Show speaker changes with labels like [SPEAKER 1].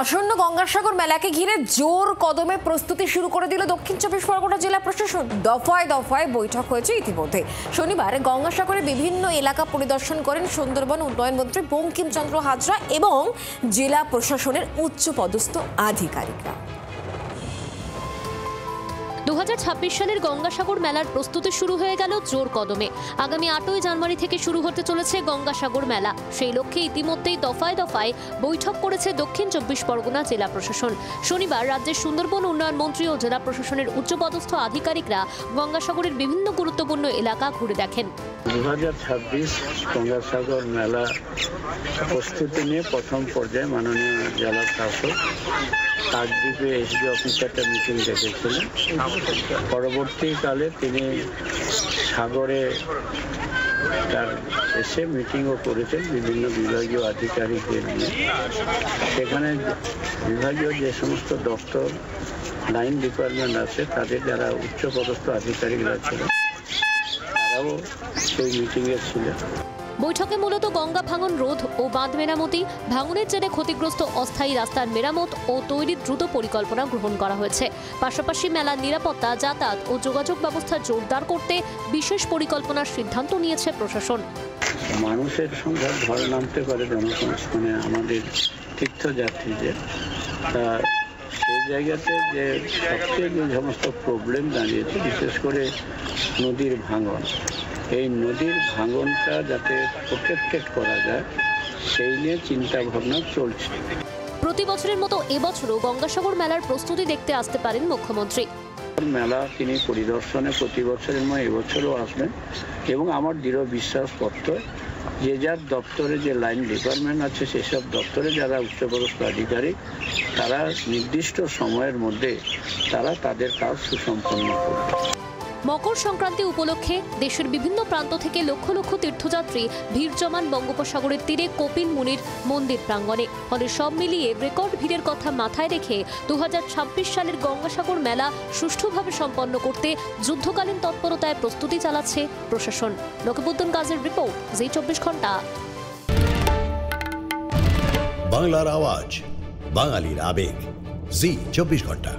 [SPEAKER 1] আসন্ন গঙ্গাসাগর মেলাকে ঘিরে জোর কদমে প্রস্তুতি শুরু করে দিল দক্ষিণ চব্বিশ পরগনা জেলা প্রশাসন। দফায় দফায় বৈঠক হয়েছে ইতিমধ্যে। শনিবার গঙ্গাসাগরের বিভিন্ন এলাকা পরিদর্শন করেন সুন্দরবন উন্নয়ন মন্ত্রী বঙ্কিমচন্দ্র হাজরা এবং জেলা প্রশাসনের উচ্চপদস্থ আধিকারিকরা।
[SPEAKER 2] 2026 সালের গঙ্গাসাগর মেলার প্রস্তুতি শুরু হয়ে গেল জোর কদমে। আগামী 8ই জানুয়ারি থেকে শুরু হতে চলেছে গঙ্গাসাগর মেলা। সেই লক্ষ্যে ইতিমধ্যেই দফায় দফায় বৈঠক করেছে দক্ষিণ চব্বিশ পরগনা জেলা প্রশাসন। শনিবার রাজ্যের সুন্দরবন উন্নয়ন মন্ত্রী ও জেলা প্রশাসনের উচ্চপদস্থ আধিকারিকরা গঙ্গাসাগরের বিভিন্ন গুরুত্বপূর্ণ এলাকা ঘুরে দেখেন।
[SPEAKER 3] 2026 গঙ্গাসাগর মেলা প্রস্তুতি নিয়ে প্রথম পর্যায়ে মাননীয় জেলা শাসক কাকদ্বীপে এসডি অফিসে একটা মিটিং ডেকেছিলেন। পরবর্তীকালে তিনি সাগরে তার এসে মিটিংও করেছেন বিভিন্ন বিভাগীয় আধিকারিকদের নিয়ে। সেখানে বিভাগীয় যে সমস্ত দপ্তর লাইন ডিপার্টমেন্ট আছে তাদের যারা উচ্চপদস্থ আধিকারিকরা ছিলেন তারাও সেই মিটিংয়ে ছিলেন।
[SPEAKER 2] বৈঠকে মূলত গঙ্গা ভাঙন রোধ ও বাঁধ মেরামতি, ভাঙনের জেরে ক্ষতিগ্রস্ত অস্থায়ী রাস্তার মেরামত ও তৈরির দ্রুত পরিকল্পনা গ্রহণ করা হয়েছে। পাশাপাশি মেলার নিরাপত্তা, যাতায়াত ও যোগাযোগ ব্যবস্থা জোরদার করতে বিশেষ পরিকল্পনার সিদ্ধান্ত নিয়েছে প্রশাসন।
[SPEAKER 3] মানুষের সংখ্যা ঢল নামতে পারে জনসংস্থানে আমাদের তীর্থযাত্রীদের, সেই জায়গাতে যে সবচেয়ে যে সমস্ত প্রবলেম দাঁড়িয়েছে বিশেষ করে নদীর ভাঙন, এই নদীর ভাঙনটা যাতে প্রোটেক্টেড করা যায় সেই নিয়ে চিন্তা ভাবনা চলছে।
[SPEAKER 2] প্রতি বছরের মতো এবছরও গঙ্গাসাগর মেলার প্রস্তুতি দেখতে আসতে পারেন মুখ্যমন্ত্রী।
[SPEAKER 3] মেলা তিনি পরিদর্শনে প্রতি বছরের মতো এবছরও আসবেন এবং আমার দৃঢ় বিশ্বাস পত্র যে যার দপ্তরে যে লাইন ডিপার্টমেন্ট আছে সেসব দপ্তরে যারা উচ্চপদস্থ আধিকারিক তারা নির্দিষ্ট সময়ের মধ্যে তারা তাদের কাজ সুসম্পন্ন করবে।
[SPEAKER 2] মকর সংক্রান্তি উপলক্ষে দেশের বিভিন্ন প্রান্ত থেকে লক্ষ লক্ষ তীর্থযাত্রী ভিড় জমান বঙ্গোপসাগরের তীরে কপিল মুনির মন্দির প্রাঙ্গণে। ফলে সব মিলিয়ে রেকর্ড ভিড়ের কথা মাথায় রেখে 2026 সালের গঙ্গাসাগর মেলা সুষ্ঠুভাবে সম্পন্ন করতে যুদ্ধকালীন তৎপরতায় প্রস্তুতি চালাচ্ছে প্রশাসন। নকিবুদ্দিন কাজের রিপোর্ট, জি 24 ঘন্টা।
[SPEAKER 4] বাংলার আওয়াজ, বাঙালির আবেগ, জি 24 ঘন্টা।